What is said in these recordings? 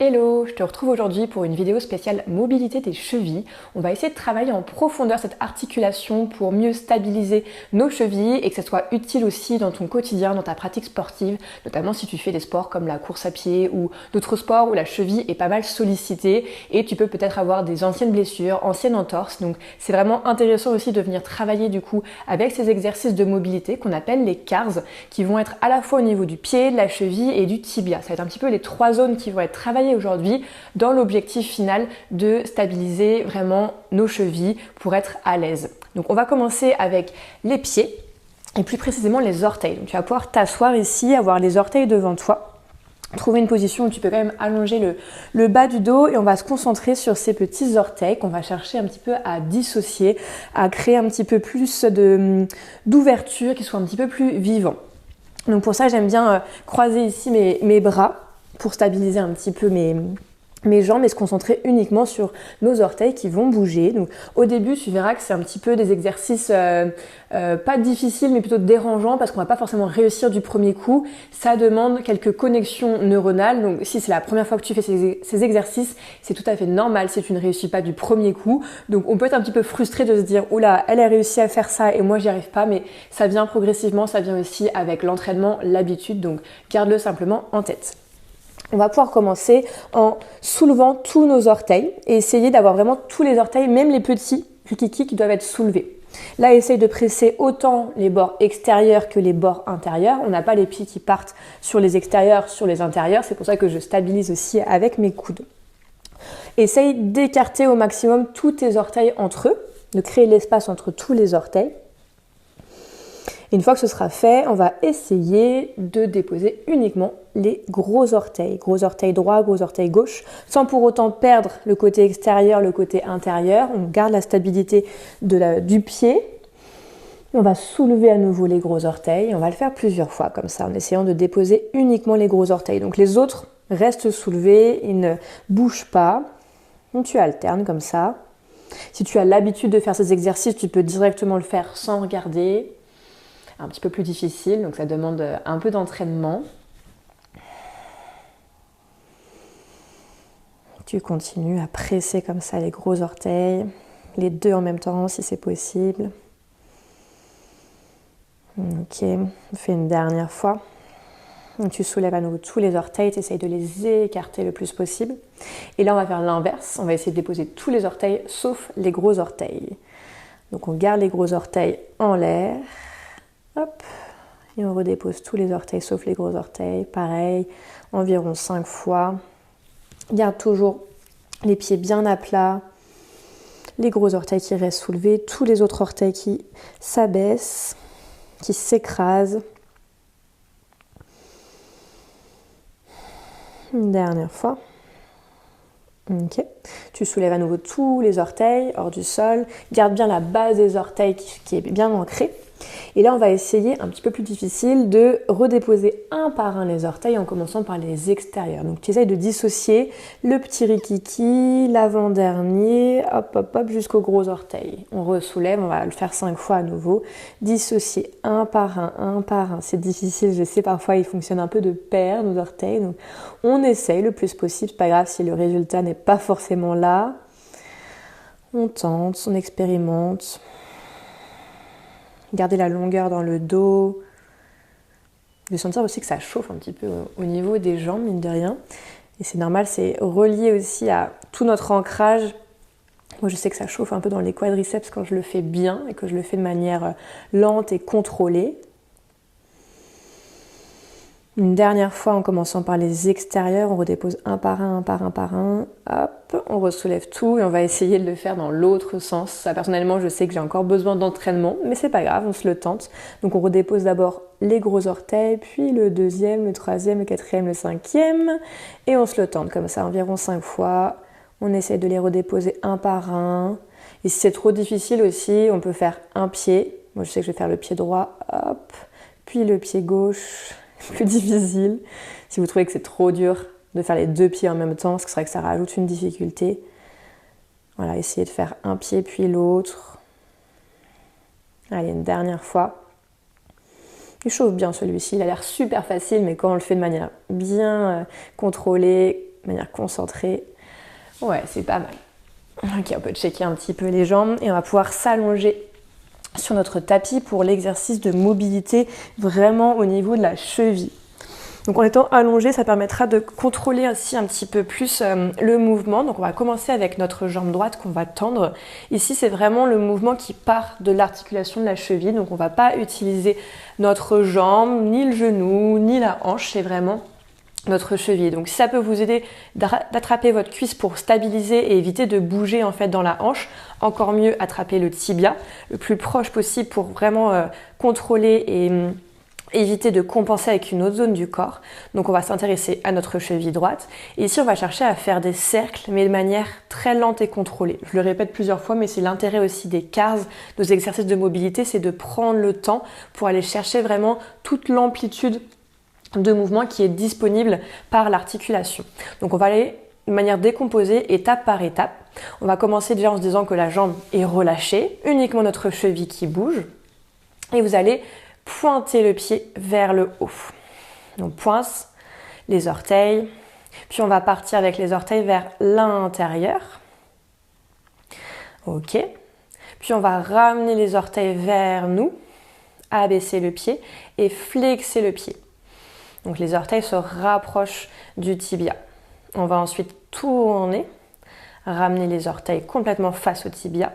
Hello, je te retrouve aujourd'hui pour une vidéo spéciale mobilité des chevilles. On va essayer de travailler en profondeur cette articulation pour mieux stabiliser nos chevilles et que ça soit utile aussi dans ton quotidien, dans ta pratique sportive, notamment si tu fais des sports comme la course à pied ou d'autres sports où la cheville est pas mal sollicitée et tu peux peut-être avoir des anciennes blessures, anciennes entorses. Donc c'est vraiment intéressant aussi de venir travailler du coup avec ces exercices de mobilité qu'on appelle les CARS, qui vont être à la fois au niveau du pied, de la cheville et du tibia. Ça va être un petit peu les trois zones qui vont être travaillées aujourd'hui dans l'objectif final de stabiliser vraiment nos chevilles pour être à l'aise. Donc on va commencer avec les pieds et plus précisément les orteils. Donc tu vas pouvoir t'asseoir ici, avoir les orteils devant toi. Trouver une position où tu peux quand même allonger le bas du dos et on va se concentrer sur ces petits orteils qu'on va chercher un petit peu à dissocier, à créer un petit peu plus d'ouverture, qui soit un petit peu plus vivant. Donc pour ça j'aime bien croiser ici mes bras pour stabiliser un petit peu mes jambes et se concentrer uniquement sur nos orteils qui vont bouger. Donc au début tu verras que c'est un petit peu des exercices pas difficiles mais plutôt dérangeants parce qu'on va pas forcément réussir du premier coup. Ça demande quelques connexions neuronales, donc si c'est la première fois que tu fais ces exercices, c'est tout à fait normal si tu ne réussis pas du premier coup. Donc on peut être un petit peu frustré de se dire oula, elle a réussi à faire ça et moi j'y arrive pas, mais ça vient progressivement, ça vient aussi avec l'entraînement, l'habitude, donc garde-le simplement en tête. On va pouvoir commencer en soulevant tous nos orteils et essayer d'avoir vraiment tous les orteils, même les petits kiki qui doivent être soulevés. Là, essaye de presser autant les bords extérieurs que les bords intérieurs. On n'a pas les pieds qui partent sur les extérieurs, sur les intérieurs. C'est pour ça que je stabilise aussi avec mes coudes. Essaye d'écarter au maximum tous tes orteils entre eux, de créer l'espace entre tous les orteils. Une fois que ce sera fait, on va essayer de déposer uniquement les gros orteils droit, gros orteil gauche, sans pour autant perdre le côté extérieur, le côté intérieur. On garde la stabilité du pied. On va soulever à nouveau les gros orteils. On va le faire plusieurs fois comme ça, en essayant de déposer uniquement les gros orteils. Donc les autres restent soulevés, ils ne bougent pas. Donc tu alternes comme ça. Si tu as l'habitude de faire ces exercices, tu peux directement le faire sans regarder. Un petit peu plus difficile, donc ça demande un peu d'entraînement. Tu continues à presser comme ça les gros orteils, les deux en même temps si c'est possible. Ok, on fait une dernière fois. Donc tu soulèves à nouveau tous les orteils, tu essayes de les écarter le plus possible. Et là on va faire l'inverse, on va essayer de déposer tous les orteils sauf les gros orteils. Donc on garde les gros orteils en l'air. Hop, et on redépose tous les orteils sauf les gros orteils. Pareil, environ 5 fois. Garde toujours les pieds bien à plat, les gros orteils qui restent soulevés, tous les autres orteils qui s'abaissent, qui s'écrasent. Une dernière fois. Ok. Tu soulèves à nouveau tous les orteils hors du sol. Garde bien la base des orteils qui est bien ancrée. Et là, on va essayer, un petit peu plus difficile, de redéposer un par un les orteils en commençant par les extérieurs. Donc, tu essayes de dissocier le petit rikiki, l'avant-dernier, hop, hop, hop, jusqu'au gros orteil. On ressoulève, on va le faire 5 fois à nouveau. Dissocier un par un, un par un. C'est difficile, je sais, parfois, ils fonctionnent un peu de pair, nos orteils. Donc, on essaye le plus possible. C'est pas grave si le résultat n'est pas forcément là. On tente, on expérimente. Garder la longueur dans le dos. De sentir aussi que ça chauffe un petit peu au niveau des jambes, mine de rien. Et c'est normal, c'est relié aussi à tout notre ancrage. Moi, je sais que ça chauffe un peu dans les quadriceps quand je le fais bien et que je le fais de manière lente et contrôlée. Une dernière fois en commençant par les extérieurs, on redépose un par un, un par un, par un. Hop, on ressoulève tout et on va essayer de le faire dans l'autre sens. Ça, personnellement, je sais que j'ai encore besoin d'entraînement, mais c'est pas grave, on se le tente. Donc on redépose d'abord les gros orteils, puis le deuxième, le troisième, le quatrième, le cinquième. Et on se le tente comme ça, environ 5 fois. On essaie de les redéposer un par un. Et si c'est trop difficile aussi, on peut faire un pied. Moi, je sais que je vais faire le pied droit, hop, puis le pied gauche. Plus difficile. Si vous trouvez que c'est trop dur de faire les deux pieds en même temps, c'est vrai que ça rajoute une difficulté. Voilà, essayez de faire un pied puis l'autre. Allez, une dernière fois. Il chauffe bien celui-ci, il a l'air super facile, mais quand on le fait de manière bien contrôlée, de manière concentrée. Ouais, c'est pas mal. Ok, on peut checker un petit peu les jambes et on va pouvoir s'allonger sur notre tapis pour l'exercice de mobilité vraiment au niveau de la cheville. Donc en étant allongé, ça permettra de contrôler aussi un petit peu plus le mouvement. Donc on va commencer avec notre jambe droite qu'on va tendre. Ici, c'est vraiment le mouvement qui part de l'articulation de la cheville. Donc on ne va pas utiliser notre jambe, ni le genou, ni la hanche. C'est vraiment notre cheville. Donc si ça peut vous aider d'attraper votre cuisse pour stabiliser et éviter de bouger en fait dans la hanche, encore mieux attraper le tibia le plus proche possible pour vraiment contrôler et éviter de compenser avec une autre zone du corps. Donc on va s'intéresser à notre cheville droite. Et ici on va chercher à faire des cercles, mais de manière très lente et contrôlée. Je le répète plusieurs fois, mais c'est l'intérêt aussi des CARS, nos exercices de mobilité, c'est de prendre le temps pour aller chercher vraiment toute l'amplitude de mouvement qui est disponible par l'articulation. Donc on va aller de manière décomposée, étape par étape. On va commencer déjà en se disant que la jambe est relâchée, uniquement notre cheville qui bouge. Et vous allez pointer le pied vers le haut. Donc pointe les orteils, puis on va partir avec les orteils vers l'intérieur. Ok. Puis on va ramener les orteils vers nous, abaisser le pied et flexer le pied. Donc les orteils se rapprochent du tibia. On va ensuite tourner, ramener les orteils complètement face au tibia,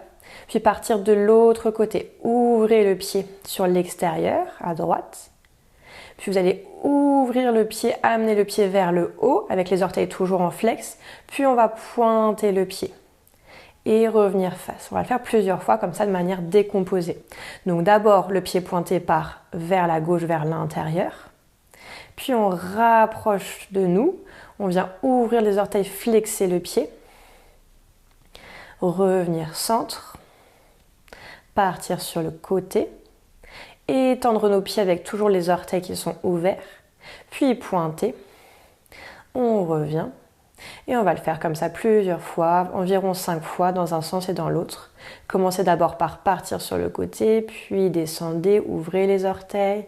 puis partir de l'autre côté. Ouvrez le pied sur l'extérieur, à droite. Puis vous allez ouvrir le pied, amener le pied vers le haut, avec les orteils toujours en flex. Puis on va pointer le pied et revenir face. On va le faire plusieurs fois comme ça de manière décomposée. Donc d'abord le pied pointé part vers la gauche, vers l'intérieur. Puis on rapproche de nous, on vient ouvrir les orteils, flexer le pied, revenir centre, partir sur le côté, étendre nos pieds avec toujours les orteils qui sont ouverts, puis pointer, on revient et on va le faire comme ça plusieurs fois, environ 5 fois dans un sens et dans l'autre. Commencez d'abord par partir sur le côté, puis descendez, ouvrez les orteils,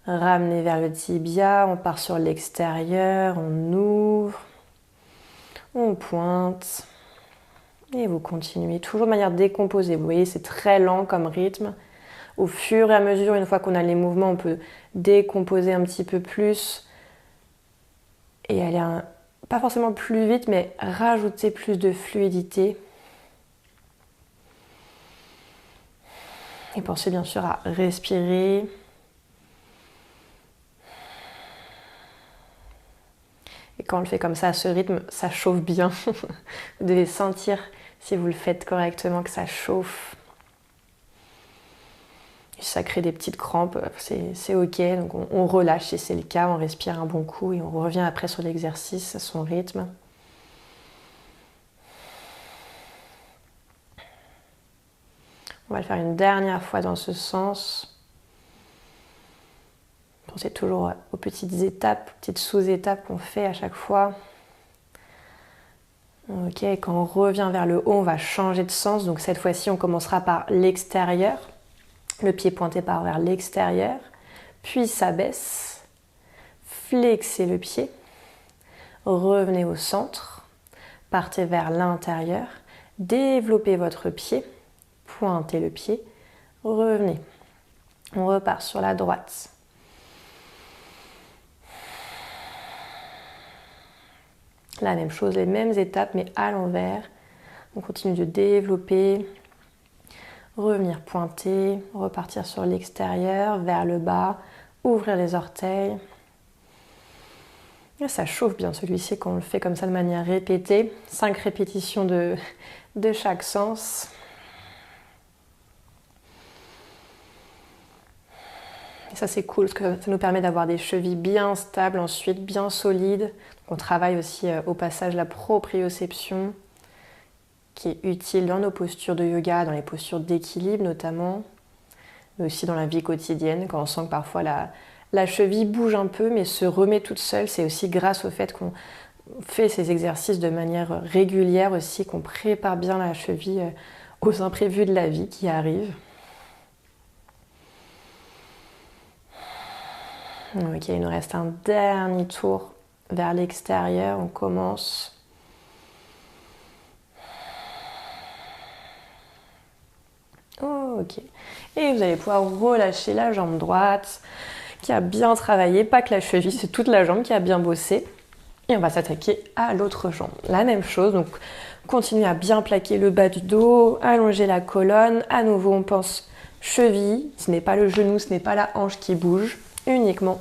ramenez vers le tibia, on part sur l'extérieur, on ouvre, on pointe et vous continuez toujours de manière décomposée. Vous voyez, c'est très lent comme rythme. Au fur et à mesure, une fois qu'on a les mouvements, on peut décomposer un petit peu plus et aller pas forcément plus vite, mais rajouter plus de fluidité. Et pensez bien sûr à respirer. Et quand on le fait comme ça, à ce rythme, ça chauffe bien. Vous devez sentir, si vous le faites correctement, que ça chauffe. Et si ça crée des petites crampes, c'est ok. Donc on relâche si c'est le cas, on respire un bon coup et on revient après sur l'exercice à son rythme. On va le faire une dernière fois dans ce sens. Pensez toujours aux petites étapes, petites sous-étapes qu'on fait à chaque fois. Ok, et quand on revient vers le haut, on va changer de sens. Donc cette fois-ci, on commencera par l'extérieur. Le pied pointé part vers l'extérieur. Puis s'abaisse. Flexez le pied. Revenez au centre. Partez vers l'intérieur. Développez votre pied. Pointez le pied. Revenez. On repart sur la droite. La même chose, les mêmes étapes, mais à l'envers. On continue de développer, revenir pointer, repartir sur l'extérieur, vers le bas, ouvrir les orteils. Et ça chauffe bien celui-ci quand on le fait comme ça de manière répétée. 5 répétitions de chaque sens. Et ça c'est cool parce que ça nous permet d'avoir des chevilles bien stables ensuite, bien solides. On travaille aussi au passage la proprioception qui est utile dans nos postures de yoga, dans les postures d'équilibre notamment, mais aussi dans la vie quotidienne quand on sent que parfois la cheville bouge un peu mais se remet toute seule. C'est aussi grâce au fait qu'on fait ces exercices de manière régulière aussi, qu'on prépare bien la cheville aux imprévus de la vie qui arrivent. Ok, il nous reste un dernier tour vers l'extérieur, on commence. Oh, ok. Et vous allez pouvoir relâcher la jambe droite qui a bien travaillé, pas que la cheville, c'est toute la jambe qui a bien bossé. Et on va s'attaquer à l'autre jambe. La même chose, donc continuez à bien plaquer le bas du dos, allonger la colonne. À nouveau, on pense cheville. Ce n'est pas le genou, ce n'est pas la hanche qui bouge, uniquement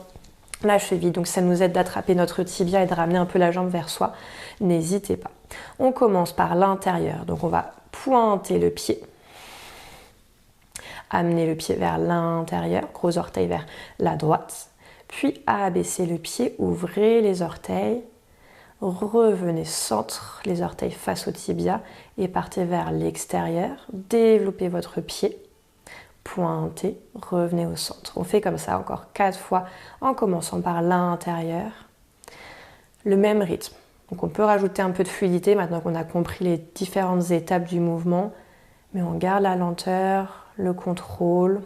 la cheville. Donc ça nous aide d'attraper notre tibia et de ramener un peu la jambe vers soi. N'hésitez pas. On commence par l'intérieur. Donc on va pointer le pied. Amener le pied vers l'intérieur, gros orteil vers la droite. Puis abaisser le pied, ouvrez les orteils. Revenez centre, les orteils face au tibia et partez vers l'extérieur. Développez votre pied, pointez, revenez au centre. On fait comme ça encore 4 fois en commençant par l'intérieur. Le même rythme. Donc on peut rajouter un peu de fluidité maintenant qu'on a compris les différentes étapes du mouvement, mais on garde la lenteur, le contrôle.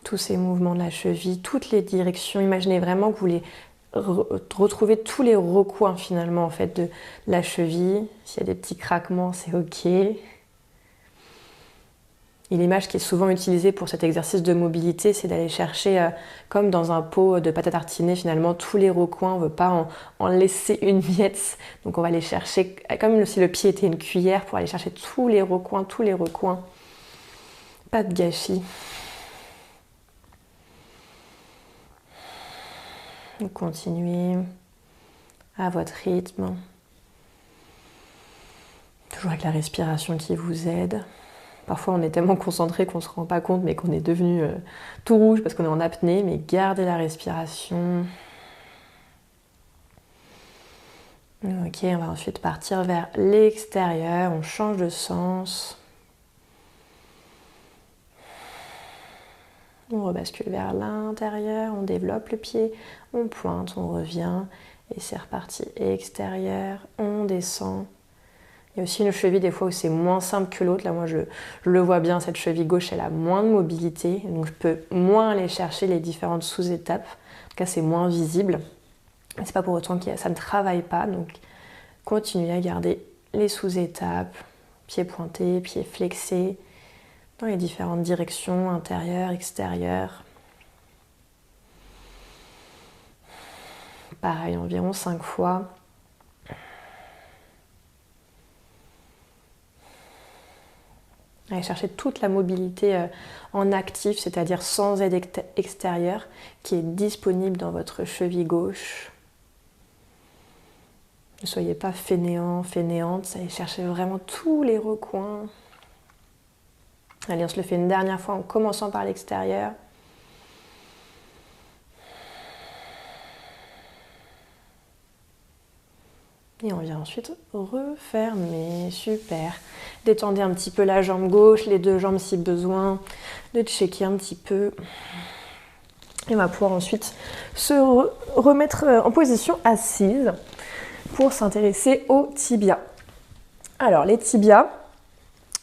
Tous ces mouvements de la cheville, toutes les directions. Imaginez vraiment que vous les retrouver tous les recoins finalement en fait de la cheville. S'il y a des petits craquements, c'est ok. Et l'image qui est souvent utilisée pour cet exercice de mobilité, c'est d'aller chercher comme dans un pot de pâte à tartiner finalement tous les recoins. On ne veut pas en laisser une miette, donc on va aller chercher comme si le pied était une cuillère pour aller chercher tous les recoins, pas de gâchis. Continuez à votre rythme, toujours avec la respiration qui vous aide. Parfois on est tellement concentré qu'on ne se rend pas compte mais qu'on est devenu tout rouge parce qu'on est en apnée, mais gardez la respiration. Ok, on va ensuite partir vers l'extérieur, on change de sens. On rebascule vers l'intérieur, on développe le pied, on pointe, on revient et c'est reparti. Extérieur, on descend. Il y a aussi une cheville des fois où c'est moins simple que l'autre. Là, moi, je le vois bien, cette cheville gauche, elle a moins de mobilité. Donc, je peux moins aller chercher les différentes sous-étapes. En tout cas, c'est moins visible. Mais c'est pas pour autant que ça ne travaille pas. Donc, continuez à garder les sous-étapes. Pied pointé, pied flexé. Dans les différentes directions, intérieure, extérieure. Pareil, environ 5 fois. Allez chercher toute la mobilité en actif, c'est-à-dire sans aide extérieure, qui est disponible dans votre cheville gauche. Ne soyez pas fainéant, fainéante, allez chercher vraiment tous les recoins. Allez, on se le fait une dernière fois en commençant par l'extérieur. Et on vient ensuite refermer. Super. Détendez un petit peu la jambe gauche, les deux jambes si besoin, de checker un petit peu. Et on va pouvoir ensuite se remettre en position assise pour s'intéresser aux tibias. Alors, les tibias,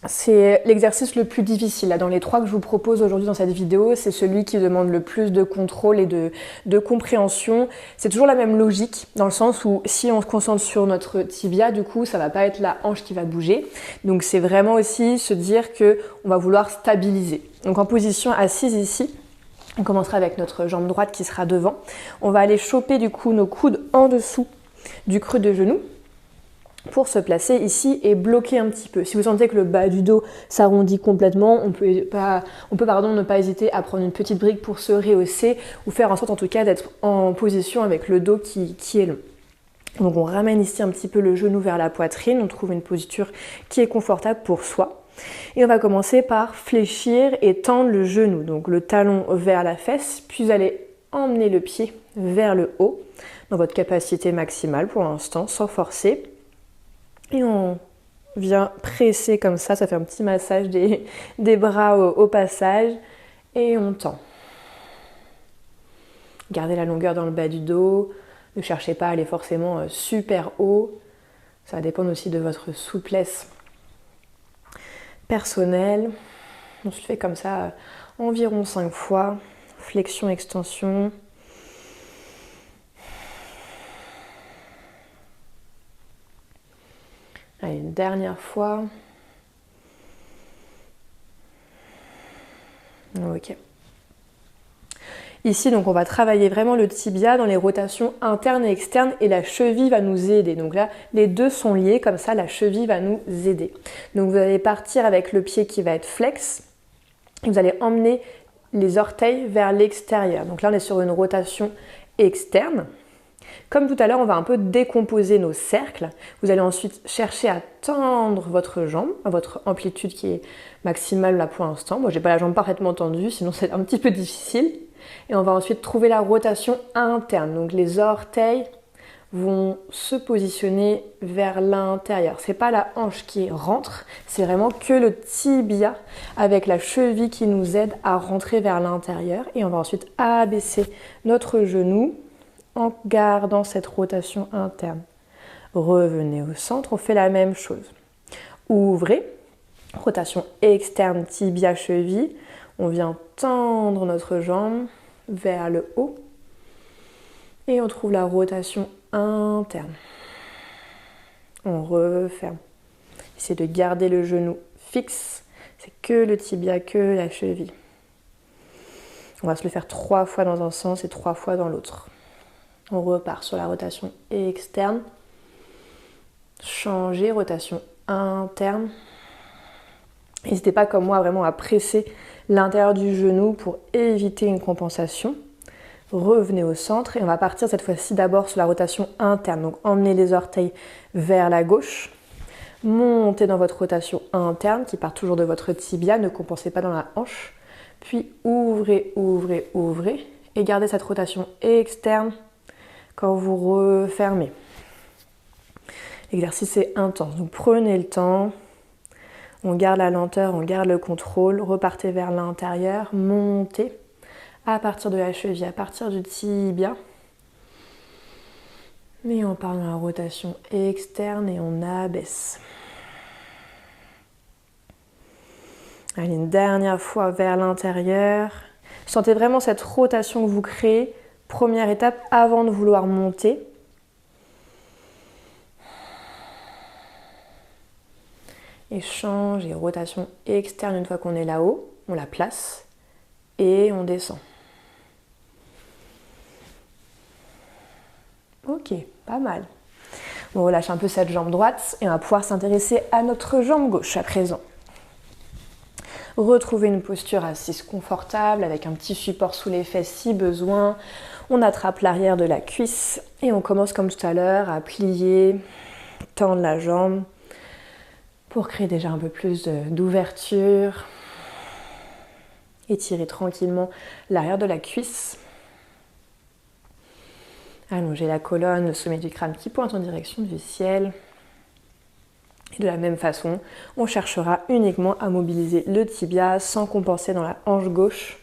c'est l'exercice le plus difficile. Là, dans les 3 que je vous propose aujourd'hui dans cette vidéo, c'est celui qui demande le plus de contrôle et de compréhension. C'est toujours la même logique, dans le sens où si on se concentre sur notre tibia, du coup, ça va pas être la hanche qui va bouger. Donc c'est vraiment aussi se dire que on va vouloir stabiliser. Donc en position assise ici, on commencera avec notre jambe droite qui sera devant. On va aller choper du coup nos coudes en dessous du creux de genou, pour se placer ici et bloquer un petit peu. Si vous sentez que le bas du dos s'arrondit complètement, on peut ne pas hésiter à prendre une petite brique pour se rehausser ou faire en sorte en tout cas d'être en position avec le dos qui est long. Donc on ramène ici un petit peu le genou vers la poitrine, on trouve une posture qui est confortable pour soi. Et on va commencer par fléchir et tendre le genou, donc le talon vers la fesse, puis vous allez emmener le pied vers le haut, dans votre capacité maximale pour l'instant, sans forcer. Et on vient presser comme ça fait un petit massage des bras au passage. Et on tend. Gardez la longueur dans le bas du dos. Ne cherchez pas à aller forcément super haut. Ça va dépendre aussi de votre souplesse personnelle. On se fait comme ça environ 5 fois. Flexion, extension. Allez, une dernière fois. Ok. Ici, donc, on va travailler vraiment le tibia dans les rotations internes et externes et la cheville va nous aider. Donc là, les deux sont liés, comme ça, la cheville va nous aider. Donc vous allez partir avec le pied qui va être flex et vous allez emmener les orteils vers l'extérieur. Donc là, on est sur une rotation externe. Comme tout à l'heure, on va un peu décomposer nos cercles. Vous allez ensuite chercher à tendre votre jambe, à votre amplitude qui est maximale là pour l'instant. Moi, j'ai pas la jambe parfaitement tendue, sinon c'est un petit peu difficile. Et on va ensuite trouver la rotation interne. Donc les orteils vont se positionner vers l'intérieur. C'est pas la hanche qui rentre, c'est vraiment que le tibia avec la cheville qui nous aide à rentrer vers l'intérieur. Et on va ensuite abaisser notre genou en gardant cette rotation interne. Revenez au centre, on fait la même chose. Ouvrez, rotation externe, tibia, cheville. On vient tendre notre jambe vers le haut et on trouve la rotation interne. On referme. Essayez de garder le genou fixe. C'est que le tibia, que la cheville. On va se le faire 3 fois dans un sens et 3 fois dans l'autre. On repart sur la rotation externe. Changer, rotation interne. N'hésitez pas comme moi vraiment à presser l'intérieur du genou pour éviter une compensation. Revenez au centre et on va partir cette fois-ci d'abord sur la rotation interne. Donc emmenez les orteils vers la gauche. Montez dans votre rotation interne qui part toujours de votre tibia, ne compensez pas dans la hanche. Puis ouvrez, ouvrez, ouvrez et gardez cette rotation externe quand vous refermez. L'exercice est intense, donc prenez le temps. On garde la lenteur, on garde le contrôle, repartez vers l'intérieur, montez à partir de la cheville, à partir du tibia. Et on part dans la rotation externe et on abaisse. Allez, une dernière fois vers l'intérieur. Sentez vraiment cette rotation que vous créez. Première étape avant de vouloir monter. Échange et rotation externe une fois qu'on est là-haut, on la place et on descend. Ok, pas mal. On relâche un peu cette jambe droite et on va pouvoir s'intéresser à notre jambe gauche à présent. Retrouvez une posture assise confortable avec un petit support sous les fesses si besoin. On attrape l'arrière de la cuisse et on commence comme tout à l'heure à plier, tendre la jambe. Pour créer déjà un peu plus d'ouverture. Étirez tranquillement l'arrière de la cuisse. Allongez la colonne, le sommet du crâne qui pointe en direction du ciel. Et de la même façon, on cherchera uniquement à mobiliser le tibia sans compenser dans la hanche gauche.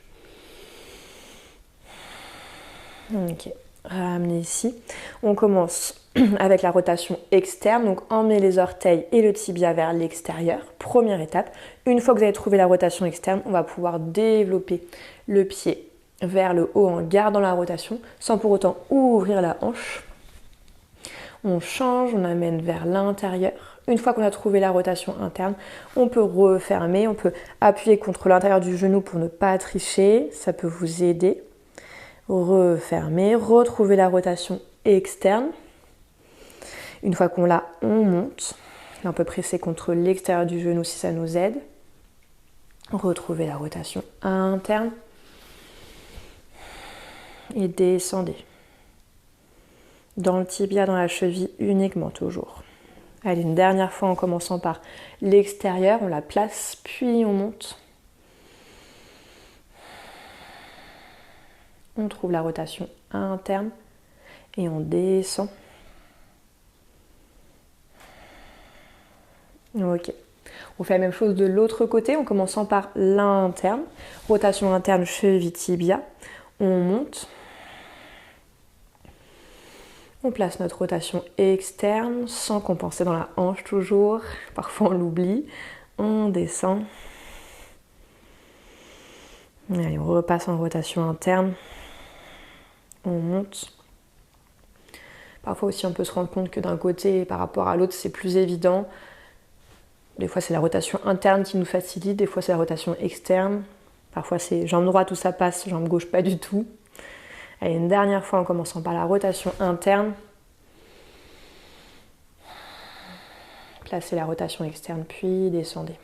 Ok, ramenez ici. On commence avec la rotation externe, donc emmenez les orteils et le tibia vers l'extérieur. Première étape. Une fois que vous avez trouvé la rotation externe, on va pouvoir développer le pied vers le haut en gardant la rotation, sans pour autant ouvrir la hanche. On change, on amène vers l'intérieur. Une fois qu'on a trouvé la rotation interne, on peut refermer, on peut appuyer contre l'intérieur du genou pour ne pas tricher, ça peut vous aider. Refermer, retrouver la rotation externe. Une fois qu'on l'a, on monte. Là, on peut presser contre l'extérieur du genou si ça nous aide. Retrouvez la rotation interne. Et descendez. Dans le tibia, dans la cheville uniquement, toujours. Allez, une dernière fois en commençant par l'extérieur. On la place, puis on monte. On trouve la rotation interne. Et on descend. Ok. On fait la même chose de l'autre côté en commençant par l'interne. Rotation interne, cheville, tibia. On monte. On place notre rotation externe sans compenser dans la hanche toujours. Parfois on l'oublie. On descend. Allez, on repasse en rotation interne. On monte. Parfois aussi on peut se rendre compte que d'un côté par rapport à l'autre c'est plus évident. Des fois c'est la rotation interne qui nous facilite, des fois c'est la rotation externe. Parfois c'est jambe droite où ça passe, jambe gauche pas du tout. Allez, une dernière fois en commençant par la rotation interne. Placez la rotation externe puis descendez.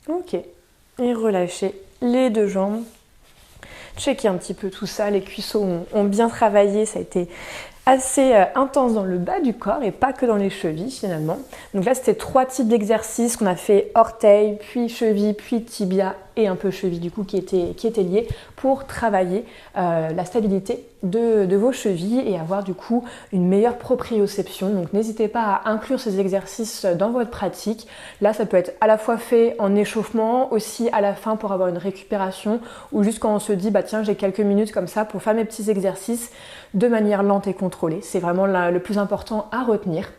Ok, et relâchez les deux jambes. Checkez un petit peu tout ça, les cuisseaux ont bien travaillé, ça a été assez intense dans le bas du corps et pas que dans les chevilles finalement. Donc là c'était 3 types d'exercices qu'on a fait: orteils, puis cheville, puis tibia et un peu cheville du coup qui étaient liés pour travailler la stabilité de vos chevilles et avoir du coup une meilleure proprioception. Donc n'hésitez pas à inclure ces exercices dans votre pratique. Là ça peut être à la fois fait en échauffement, aussi à la fin pour avoir une récupération, ou juste quand on se dit bah tiens j'ai quelques minutes comme ça pour faire mes petits exercices de manière lente et contrôlée. C'est vraiment le plus important à retenir.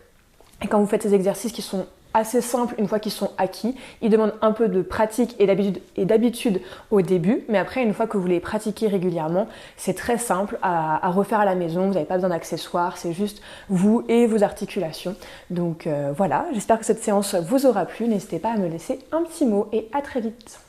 Et quand vous faites ces exercices qui sont assez simples une fois qu'ils sont acquis, ils demandent un peu de pratique et d'habitude au début, mais après une fois que vous les pratiquez régulièrement, c'est très simple à refaire à la maison, vous n'avez pas besoin d'accessoires, c'est juste vous et vos articulations. Donc voilà, j'espère que cette séance vous aura plu, n'hésitez pas à me laisser un petit mot et à très vite.